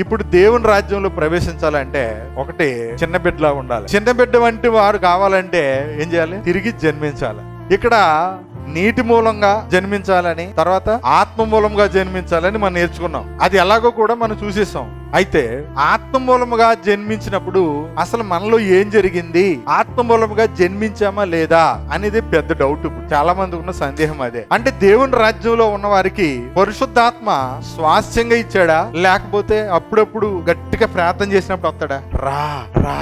ఇప్పుడు దేవుని రాజ్యంలో ప్రవేశించాలంటే ఒకటి చిన్న బిడ్డలా ఉండాలి. చిన్న బిడ్డ వంటి వారు కావాలంటే ఏం చేయాలి? తిరిగి జన్మించాలి. ఇక్కడ నీటి మూలంగా జన్మించాలని, తర్వాత ఆత్మ మూలంగా జన్మించాలని మనం నేర్చుకున్నాం. అది ఎలాగో కూడా మనం చూసేసాం. అయితే ఆత్మ మూలముగా జన్మించినప్పుడు అసలు మనలో ఏం జరిగింది, ఆత్మ మూలముగా జన్మించామా లేదా అనేది పెద్ద డౌట్. చాలా మందికి ఉన్న సందేహం అదే. అంటే దేవుని రాజ్యంలో ఉన్న వారికి పరిశుద్ధాత్మ స్వాస్థ్యంగా ఇచ్చాడా, లేకపోతే అప్పుడప్పుడు గట్టిగా ప్రార్థన చేసినప్పుడు వస్తాడా? రా రా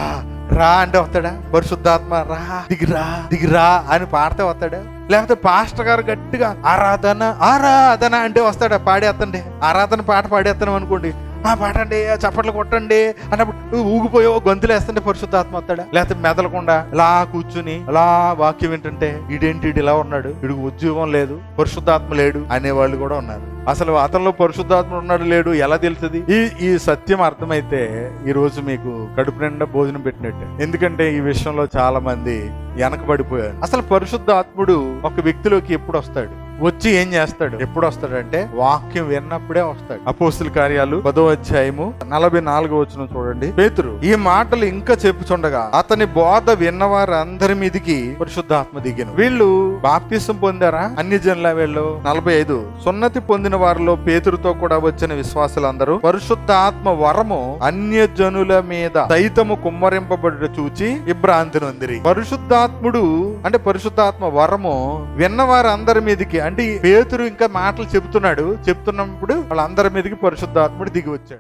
రా అంటే వస్తాడా? పరిశుద్ధాత్మ రా, దిగిరా దిగిరా అని పాడితే వస్తాడా? లేకపోతే పాస్టర్ గారు గట్టిగా ఆరాధన ఆరాధన అంటే వస్తాడా? పాడేస్తండి, ఆరాధన పాట పాడేస్తాను అనుకోండి, పాడండి, చప్పట్లు కొట్టండి అన్నప్పుడు ఊగిపోయో గొంతులు వేస్తుంటే పరిశుద్ధాత్మ వస్తాడా? లేకపోతే మెదలకుండా ఇలా కూర్చుని అలా వాక్యం ఏంటంటే ఈడేంటి ఇలా ఉన్నాడు, వీడికి ఉద్యోగం లేదు, పరిశుద్ధాత్మ లేడు అనేవాళ్ళు కూడా ఉన్నారు. అసలు అతనిలో పరిశుద్ధాత్మ ఉన్నాడు లేడు ఎలా తెలుస్తుంది? ఈ సత్యం అర్థమైతే ఈ రోజు మీకు కడుపు నిండా భోజనం పెట్టినట్టే. ఎందుకంటే ఈ విషయంలో చాలా మంది వెనకబడిపోయారు. అసలు పరిశుద్ధాత్ముడు ఒక వ్యక్తిలోకి ఎప్పుడు వస్తాడు, వచ్చి ఏం చేస్తాడు, ఎప్పుడు వస్తాడంటే వాక్యం విన్నప్పుడే వస్తాడు. అపోస్తుల కార్యాలు 10వ అధ్యాయము 44వ వచనం చూడండి. పేతురు ఈ మాటలు ఇంకా చెప్పుచుండగా అతని బోధ విన్నవారందరి మీదికి పరిశుద్ధాత్మ దిగిన. వీళ్ళు బాప్తిసం పొందారా? అన్ని జనుల వీళ్ళు 45 సున్నతి పొందిన వారిలో పేతురుతో కూడా వచ్చిన విశ్వాసులందరూ పరిశుద్ధాత్మ వరము అన్య జనుల మీద సైతము కుమ్మరింపబడి చూచి విభ్రాంతి నొందిరి. పరిశుద్ధాత్ముడు అంటే పరిశుద్ధాత్మ వరము విన్నవారందరి మీదకి, అంటే పేతురు ఇంకా మాటలు చెప్తున్నప్పుడు వాళ్ళందరి మీదకి పరిశుద్ధాత్ముడు దిగి వచ్చాడు.